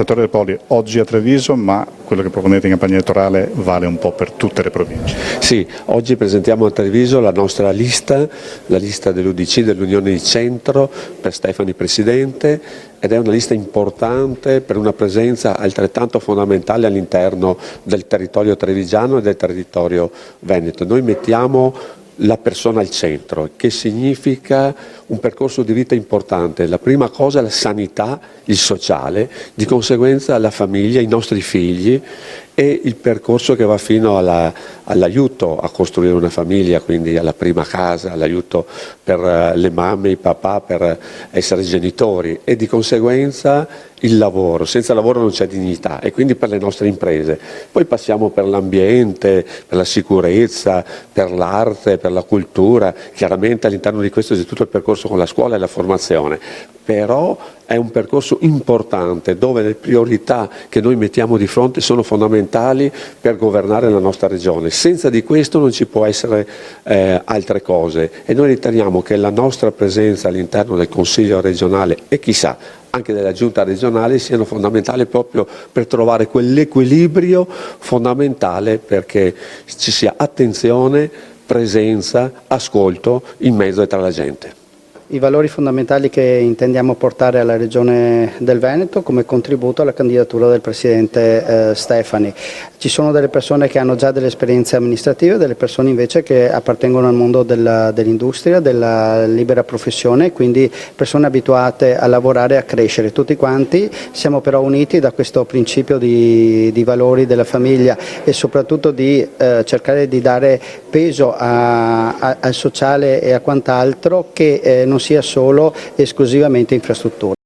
Il settore del poli oggi a Treviso, ma quello che proponete in campagna elettorale vale un po' per tutte le province. Sì, oggi presentiamo a Treviso la nostra lista, la lista dell'UDC, dell'Unione di Centro, per Stefani Presidente, ed è una lista importante per una presenza altrettanto fondamentale all'interno del territorio trevigiano e del territorio veneto. Noi mettiamo la persona al centro, che significa un percorso di vita importante. La prima cosa è la sanità, il sociale, di conseguenza la famiglia, i nostri figli e il percorso che va fino all'aiuto a costruire una famiglia, quindi alla prima casa, all'aiuto per le mamme, i papà, per essere genitori e di conseguenza il lavoro. Senza lavoro non c'è dignità e quindi per le nostre imprese. Poi passiamo per l'ambiente, per la sicurezza, per l'arte, per la cultura. Chiaramente all'interno di questo c'è tutto il percorso con la scuola e la formazione, però è un percorso importante dove le priorità che noi mettiamo di fronte sono fondamentali per governare la nostra regione. Senza di questo non ci può essere altre cose e noi riteniamo che la nostra presenza all'interno del Consiglio regionale e chissà anche della Giunta regionale siano fondamentali proprio per trovare quell'equilibrio fondamentale perché ci sia attenzione, presenza, ascolto in mezzo e tra la gente. I valori fondamentali che intendiamo portare alla Regione del Veneto come contributo alla candidatura del Presidente Stefani. Ci sono delle persone che hanno già delle esperienze amministrative, delle persone invece che appartengono al mondo dell'industria, della libera professione, quindi persone abituate a lavorare e a crescere. Tutti quanti siamo però uniti da questo principio di valori della famiglia e soprattutto di cercare di dare peso al sociale e a quant'altro che non sia solo esclusivamente infrastrutture.